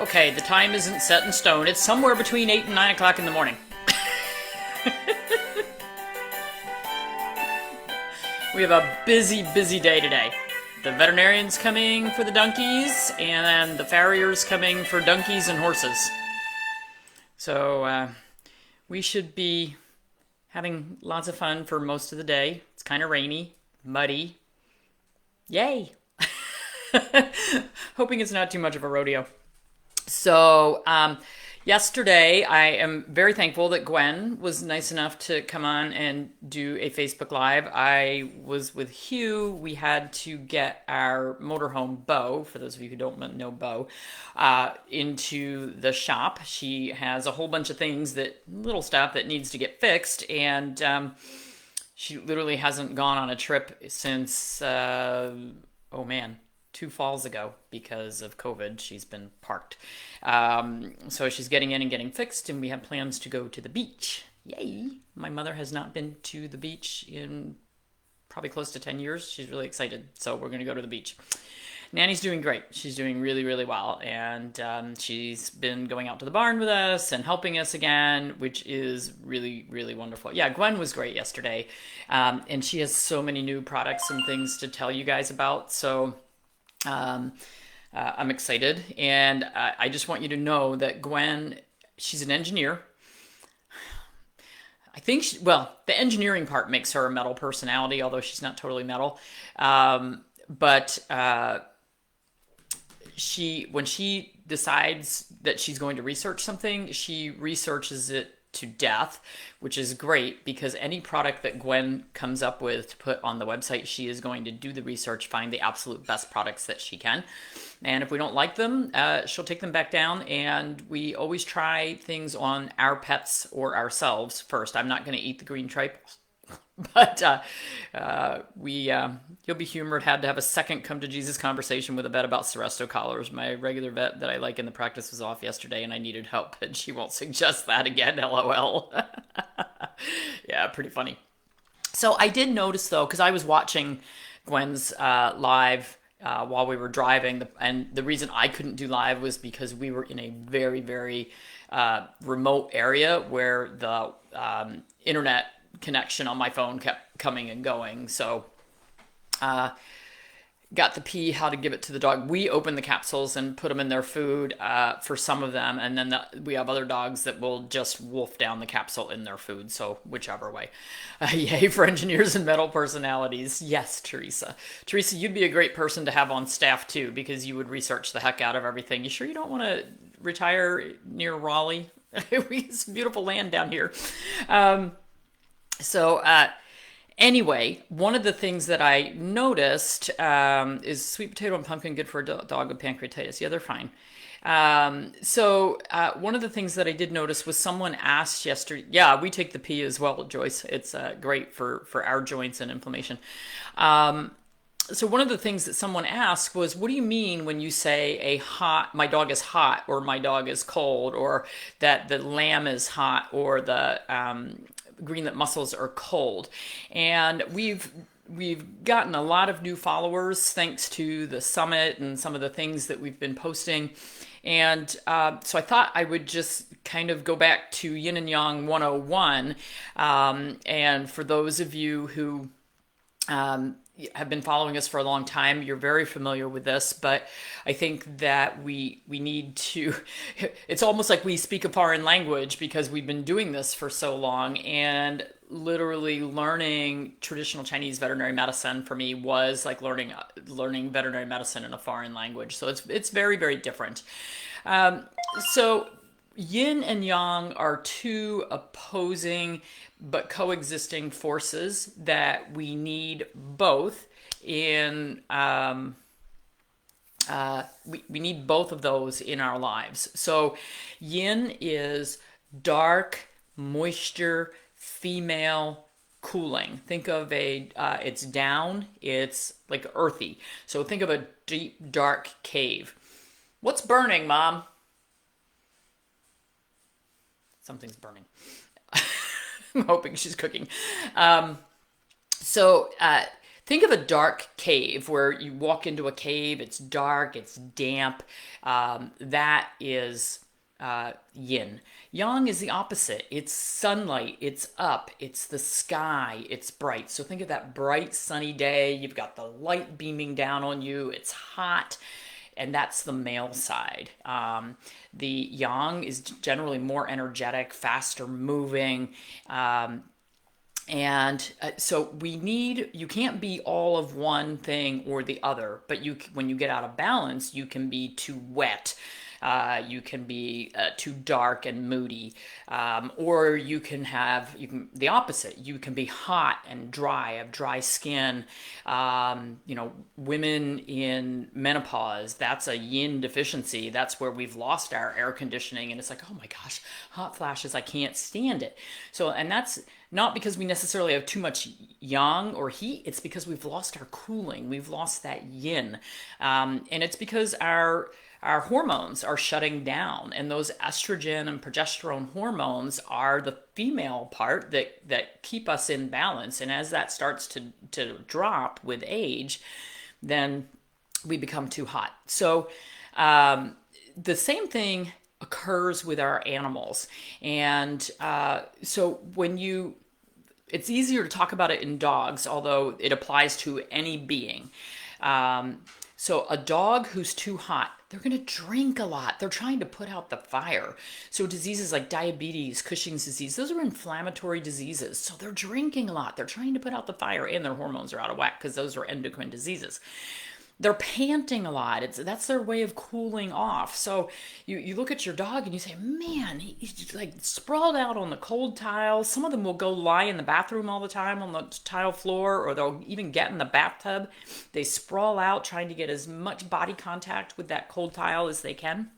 Okay, the time isn't set in stone. It's somewhere between 8 and 9 o'clock in the morning. We have a busy, busy day today. The veterinarian's coming for the donkeys, and then the farrier's coming for donkeys and horses. So we should be having lots of fun for most of the day. It's kind of rainy, muddy. Yay! Hoping it's not too much of a rodeo. So yesterday, I am very thankful that Gwen was nice enough to come on and do a Facebook Live. I was with Hugh. We had to get our motorhome, Bo, for those of you who don't know Bo, into the shop. She has a whole bunch of things little stuff that needs to get fixed, and she literally hasn't gone on a trip since, oh man, 2 falls ago because of COVID. She's been parked. So she's getting in and getting fixed, and we have plans to go to the beach. Yay! My mother has not been to the beach in probably close to 10 years. She's really excited. So we're going to go to the beach. Nanny's doing great. She's doing really, really well. And she's been going out to the barn with us and helping us again, which is really, really wonderful. Yeah, Gwen was great yesterday. And she has so many new products and things to tell you guys about. So I'm excited. And I just want you to know that Gwen, she's an engineer. I think, the engineering part makes her a metal personality, although she's not totally metal. But when she decides that she's going to research something, she researches it to death, which is great because any product that Gwen comes up with to put on the website, she is going to do the research, find the absolute best products that she can. And if we don't like them, she'll take them back down. And we always try things on our pets or ourselves first. I'm not going to eat the green tripe. But you'll be humored. Had to have a second come to Jesus conversation with a vet about Seresto collars. My regular vet that I like in the practice was off yesterday, and I needed help, and she won't suggest that again. LOL. Yeah, pretty funny. So I did notice though, because I was watching Gwen's live while we were driving, and the reason I couldn't do live was because we were in a very, very remote area where the internet connection on my phone kept coming and going. So got the P how to give it to the dog. We open the capsules and put them in their food for some of them, and then we have other dogs that will just wolf down the capsule in their food. So whichever way. Yay for engineers and metal personalities. Yes, Teresa. Teresa, you'd be a great person to have on staff too, because you would research the heck out of everything. You sure you don't want to retire near Raleigh? It's beautiful land down here. So anyway, one of the things that I noticed is sweet potato and pumpkin good for a dog with pancreatitis. Yeah, they're fine. So one of the things that I did notice was someone asked yesterday. Yeah, we take the pea as well, Joyce. It's great for our joints and inflammation. So one of the things that someone asked was, what do you mean when you say my dog is hot, or my dog is cold, or that the lamb is hot, or the greenlet mussels are cold? And we've gotten a lot of new followers thanks to the summit and some of the things that we've been posting. And so I thought I would just kind of go back to Yin and Yang 101. And for those of you who have been following us for a long time, you're very familiar with this, but I think that we need to, it's almost like we speak a foreign language because we've been doing this for so long, and literally learning traditional Chinese veterinary medicine for me was like learning veterinary medicine in a foreign language. So it's very, very different. So yin and yang are two opposing but coexisting forces that we need both in we need both of those in our lives. So yin is dark, moisture, female, cooling. Think of it's down, it's like earthy. So think of a deep, dark cave. What's burning, Mom? Something's burning. I'm hoping she's cooking. So think of a dark cave where you walk into a cave, it's dark, it's damp. That is yin. Yang is the opposite. It's sunlight, it's up, it's the sky, it's bright. So think of that bright sunny day. You've got the light beaming down on you, it's hot, and that's the male side. The yang is generally more energetic, faster moving. So you can't be all of one thing or the other, but when you get out of balance, you can be too wet. You can be too dark and moody, or the opposite. You can be hot and dry, have dry skin. Women in menopause, that's a yin deficiency. That's where we've lost our air conditioning, and it's like, oh my gosh, hot flashes, I can't stand it. So, and that's not because we necessarily have too much yang or heat. It's because we've lost our cooling. We've lost that yin, and it's because our hormones are shutting down, and those estrogen and progesterone hormones are the female part that keep us in balance. And as that starts to drop with age, then we become too hot. So the same thing occurs with our animals. And so it's easier to talk about it in dogs, although it applies to any being. So a dog who's too hot, they're going to drink a lot. They're trying to put out the fire. So diseases like diabetes, Cushing's disease, those are inflammatory diseases. So they're drinking a lot. They're trying to put out the fire, and their hormones are out of whack because those are endocrine diseases. They're panting a lot. That's their way of cooling off. So you look at your dog and you say, man, he's like sprawled out on the cold tile. Some of them will go lie in the bathroom all the time on the tile floor, or they'll even get in the bathtub. They sprawl out trying to get as much body contact with that cold tile as they can.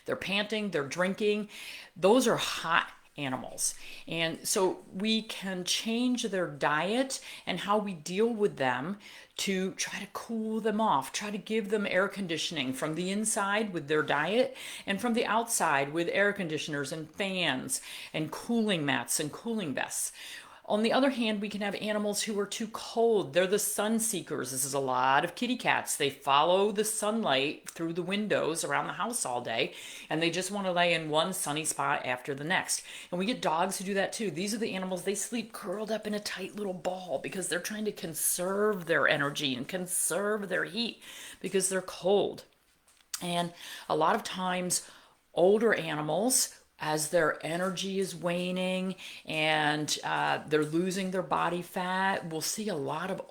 They're panting, they're drinking. Those are hot animals. And so we can change their diet and how we deal with them to try to cool them off, try to give them air conditioning from the inside with their diet, and from the outside with air conditioners and fans and cooling mats and cooling vests. On the other hand, we can have animals who are too cold. They're the sun seekers. This is a lot of kitty cats. They follow the sunlight through the windows around the house all day, and they just want to lay in one sunny spot after the next. And we get dogs who do that too. These are the animals, they sleep curled up in a tight little ball because they're trying to conserve their energy and conserve their heat because they're cold. And a lot of times, older animals, as their energy is waning and they're losing their body fat, we'll see a lot of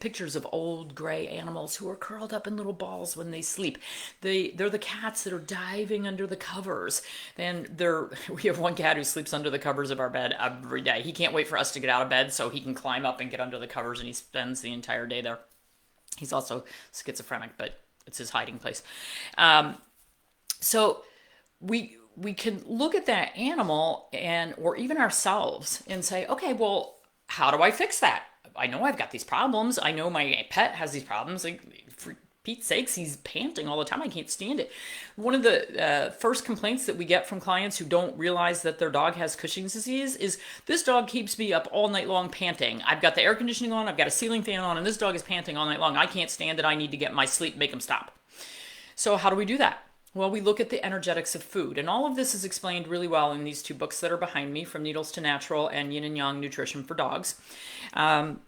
pictures of old gray animals who are curled up in little balls when they sleep. They're the cats that are diving under the covers. We have one cat who sleeps under the covers of our bed every day. He can't wait for us to get out of bed so he can climb up and get under the covers, and he spends the entire day there. He's also schizophrenic, but it's his hiding place. So we can look at that animal or even ourselves and say, okay, well, how do I fix that? I know I've got these problems. I know my pet has these problems. Like, for Pete's sakes, he's panting all the time. I can't stand it. One of the first complaints that we get from clients who don't realize that their dog has Cushing's disease is, this dog keeps me up all night long panting. I've got the air conditioning on, I've got a ceiling fan on, and this dog is panting all night long. I can't stand it. I need to get my sleep, make him stop. So how do we do that? Well, we look at the energetics of food, and all of this is explained really well in these two books that are behind me, From Needles to Natural and Yin and Yang Nutrition for Dogs. And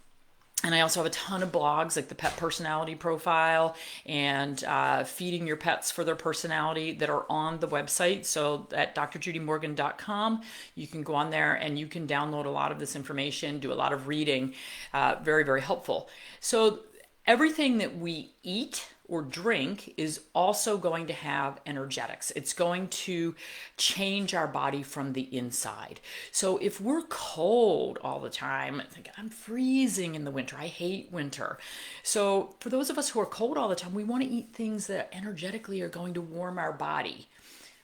I also have a ton of blogs like the Pet Personality Profile and Feeding Your Pets for Their Personality that are on the website. So at drjudymorgan.com, you can go on there and you can download a lot of this information, do a lot of reading. Very, very helpful. So everything that we eat or drink is also going to have energetics. It's going to change our body from the inside. So if we're cold all the time, like, I'm freezing in the winter. I hate winter. So for those of us who are cold all the time, we want to eat things that energetically are going to warm our body.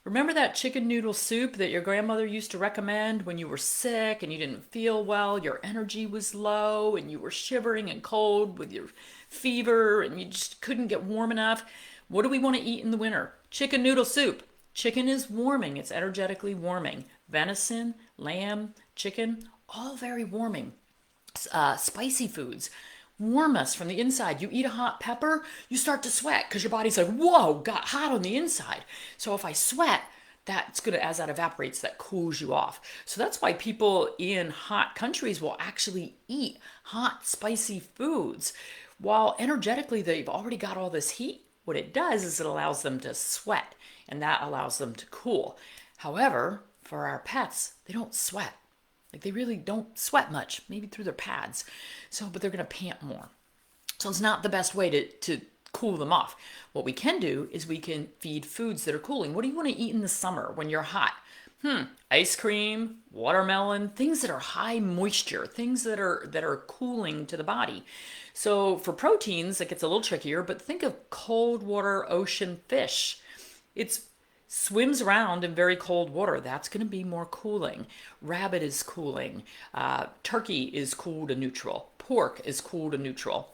Remember that chicken noodle soup that your grandmother used to recommend when you were sick and you didn't feel well, your energy was low and you were shivering and cold with your fever and you just couldn't get warm enough? What do we want to eat in the winter? Chicken noodle soup. Chicken is warming. It's energetically warming. Venison, lamb, chicken, all very warming. Spicy foods warm us from the inside. You eat a hot pepper, you start to sweat because your body's like, whoa, got hot on the inside. So if I sweat, that's going to, as that evaporates, that cools you off. So that's why people in hot countries will actually eat hot, spicy foods. While energetically they've already got all this heat, what it does is it allows them to sweat, and that allows them to cool. However, for our pets, they don't sweat. Like they really don't sweat much, maybe through their pads. So, but they're going to pant more. So it's not the best way to cool them off. What we can do is we can feed foods that are cooling. What do you want to eat in the summer when you're hot? Ice cream, watermelon, things that are high moisture, things that are cooling to the body. So for proteins, it gets a little trickier, but think of cold water ocean fish. It's swims around in very cold water. That's going to be more cooling. Rabbit is cooling. Turkey is cool to neutral. Pork is cool to neutral.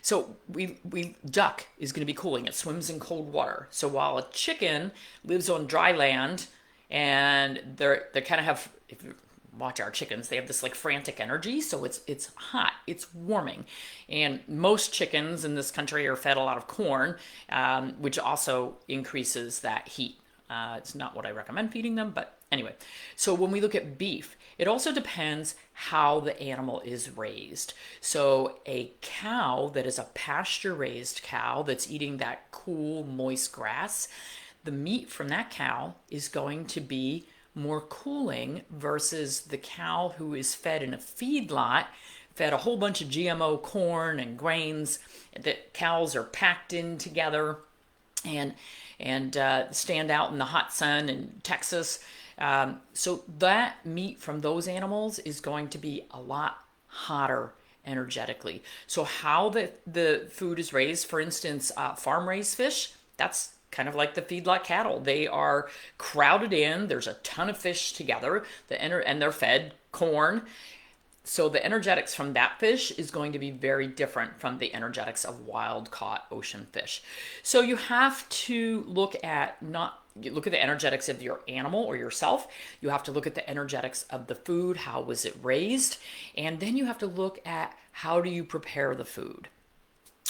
So we duck is going to be cooling. It swims in cold water. So while a chicken lives on dry land, and they kind of have, if you watch our chickens, they have this like frantic energy. So it's hot, it's warming, and most chickens in this country are fed a lot of corn, which also increases that heat. It's not what I recommend feeding them, but anyway. So when we look at beef, it also depends how the animal is raised. So a cow that is a pasture-raised cow that's eating that cool, moist grass, the meat from that cow is going to be more cooling versus the cow who is fed in a feedlot, fed a whole bunch of GMO corn and grains. That cows are packed in together and stand out in the hot sun in Texas. So that meat from those animals is going to be a lot hotter energetically. So how the food is raised, for instance, farm raised fish, that's kind of like the feedlot cattle. They are crowded in. There's a ton of fish together, and they're fed corn. So the energetics from that fish is going to be very different from the energetics of wild caught ocean fish. So you have to look at the energetics of your animal or yourself. You have to look at the energetics of the food. How was it raised? And then you have to look at how do you prepare the food.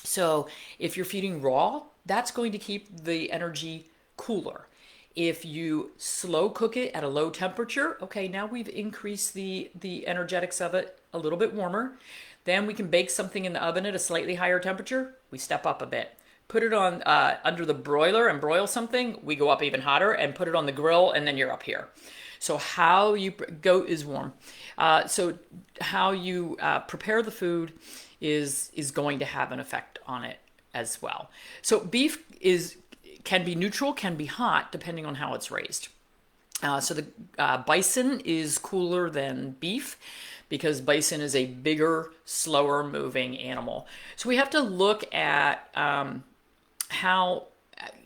So if you're feeding raw, that's going to keep the energy cooler. If you slow cook it at a low temperature, okay, now we've increased the energetics of it a little bit warmer. Then we can bake something in the oven at a slightly higher temperature. We step up a bit. Put it on under the broiler and broil something. We go up even hotter, and put it on the grill, and then you're up here. So how you goat is warm. So how you prepare the food is going to have an effect on it as well. So beef can be neutral, can be hot, depending on how it's raised. So the bison is cooler than beef because bison is a bigger, slower moving animal. So we have to look at how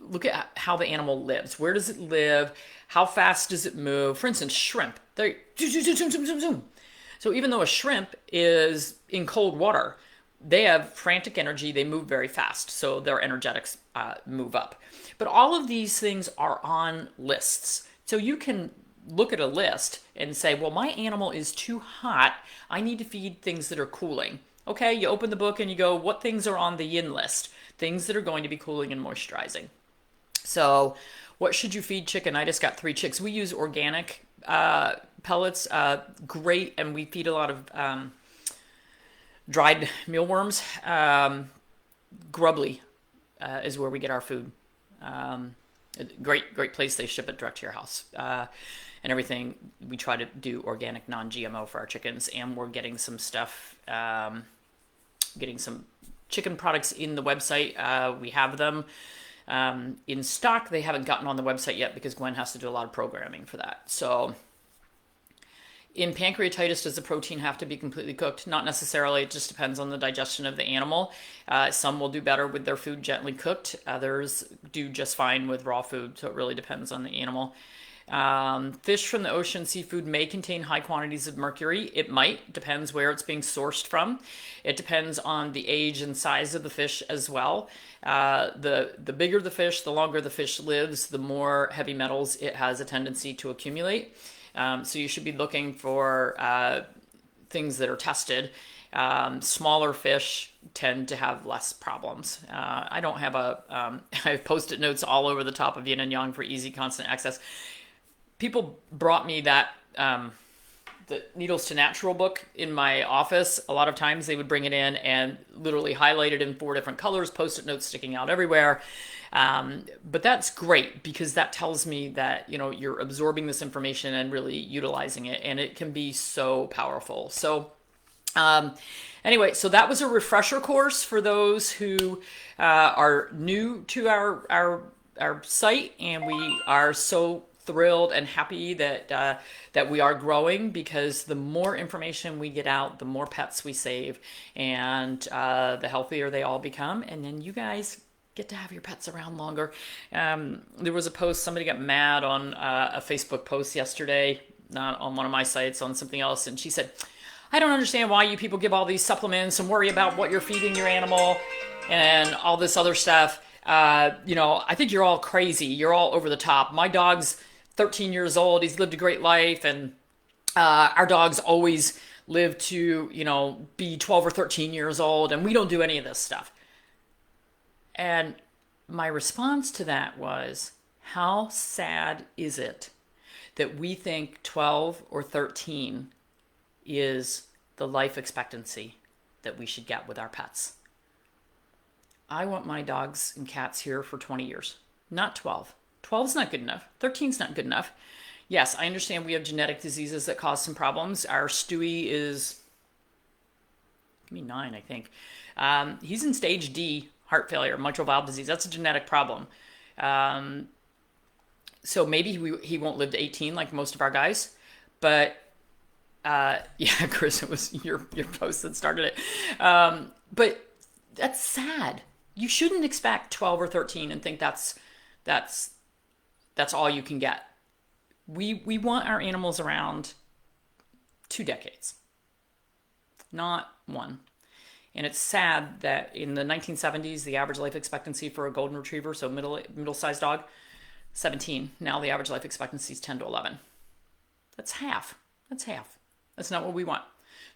the animal lives. Where does it live? How fast does it move? For instance, shrimp. They zoom, zoom, zoom, zoom. So even though a shrimp is in cold water, they have frantic energy. They move very fast, so their energetics move up. But all of these things are on lists. So you can look at a list and say, well, my animal is too hot. I need to feed things that are cooling. Okay, you open the book and you go, what things are on the yin list? Things that are going to be cooling and moisturizing. So what should you feed chicken? I just got 3 chicks. We use organic pellets, great, and we feed a lot of dried mealworms. Grubbly is where we get our food. Great place. They ship it direct to your house. And everything, we try to do organic, non-GMO for our chickens, and we're getting some stuff, getting some chicken products in the website. We have them in stock. They haven't gotten on the website yet because Gwen has to do a lot of programming for that. So in pancreatitis, does the protein have to be completely cooked? Not necessarily. It just depends on the digestion of the animal. Some will do better with their food gently cooked. Others do just fine with raw food. So it really depends on the animal. Fish from the ocean, seafood may contain high quantities of mercury. It might. Depends where it's being sourced from. It depends on the age and size of the fish as well. The bigger the fish, the longer the fish lives, the more heavy metals it has a tendency to accumulate. So you should be looking for things that are tested, smaller fish tend to have less problems. I don't have I have post-it notes all over the top of Yin and Yang for easy, constant access. People brought me that the Needles to Natural book in my office. A lot of times they would bring it in and literally highlight it in 4 different colors, post-it notes sticking out everywhere. But that's great because that tells me that, you know, you're absorbing this information and really utilizing it, and it can be so powerful. So anyway, so that was a refresher course for those who are new to our site, and we are so thrilled and happy that that we are growing, because the more information we get out, the more pets we save, and the healthier they all become, and then you guys get to have your pets around longer. There was a post, somebody got mad on a Facebook post yesterday, not on one of my sites, on something else, and she said, I don't understand why you people give all these supplements and worry about what you're feeding your animal and all this other stuff. You know, I think you're all crazy. You're all over the top. My dog's 13 years old. He's lived a great life, and our dogs always live to, you know, be 12 or 13 years old, and we don't do any of this stuff. And my response to that was, how sad is it that we think 12 or 13 is the life expectancy that we should get with our pets? I want my dogs and cats here for 20 years, not 12. 12's not good enough. 13's not good enough. Yes, I understand we have genetic diseases that cause some problems. Our Stewie is, 9, I think. He's in stage D heart failure, mitral valve disease. That's a genetic problem. So maybe he won't live to 18 like most of our guys. But yeah, Chris, it was your post that started it. But that's sad. You shouldn't expect 12 or 13 and think that's all you can get. We want our animals around 2 decades, not 1. And it's sad that in the 1970s, the average life expectancy for a golden retriever, so middle-sized dog, 17. Now the average life expectancy is 10 to 11. That's half. That's not what we want.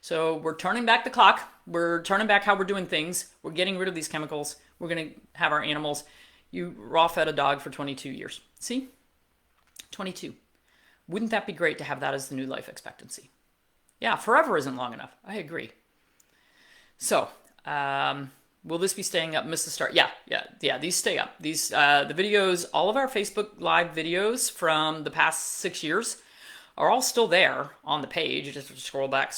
So we're turning back the clock. We're turning back how we're doing things. We're getting rid of these chemicals. We're going to have our animals. You raw fed a dog for 22 years. See? 22. Wouldn't that be great to have that as the new life expectancy? Yeah, forever isn't long enough. I agree. So, will this be staying up? Missed the start. Yeah. These stay up. These, the videos, all of our Facebook Live videos from the past 6 years are all still there on the page. You just scroll back.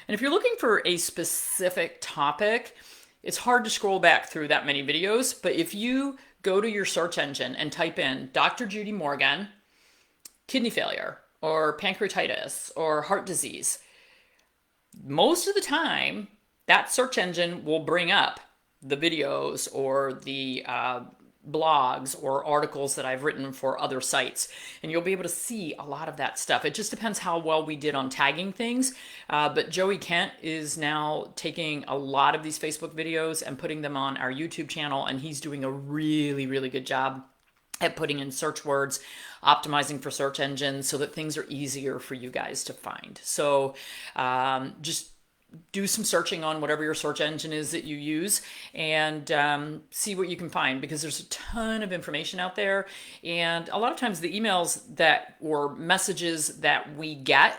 And if you're looking for a specific topic, it's hard to scroll back through that many videos. But if you go to your search engine and type in Dr. Judy Morgan, kidney failure, or pancreatitis, or heart disease, most of the time, that search engine will bring up the videos or the blogs or articles that I've written for other sites. And you'll be able to see a lot of that stuff. It just depends how well we did on tagging things. But Joey Kent is now taking a lot of these Facebook videos and putting them on our YouTube channel. And he's doing a really, really good job at putting in search words, optimizing for search engines so that things are easier for you guys to find. So just do some searching on whatever your search engine is that you use, and see what you can find, because there's a ton of information out there. And a lot of times the emails that or messages that we get,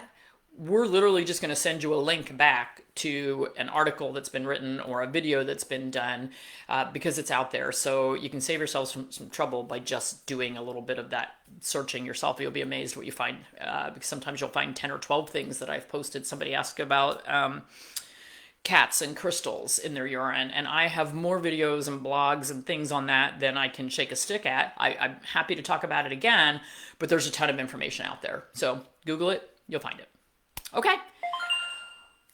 we're literally just going to send you a link back to an article that's been written or a video that's been done, because it's out there. So you can save yourselves some trouble by just doing a little bit of that searching yourself. You'll be amazed what you find, because sometimes you'll find 10 or 12 things that I've posted. Somebody asked about cats and crystals in their urine, and I have more videos and blogs and things on that than I can shake a stick at. I'm happy to talk about it again, but there's a ton of information out there. So Google it, you'll find it. Okay.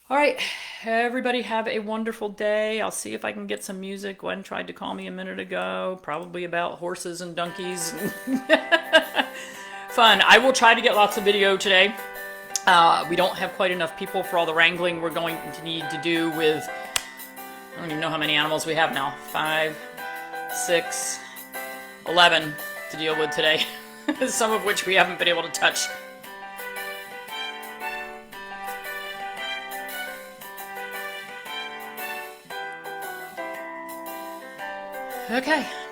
All right, everybody have a wonderful day. I'll see if I can get some music. Gwen tried to call me a minute ago, probably about horses and donkeys. Fun. I will try to get lots of video today. We don't have quite enough people for all the wrangling we're going to need to do with, I don't even know how many animals we have now. 5, 6, 11 to deal with today. Some of which we haven't been able to touch. Okay.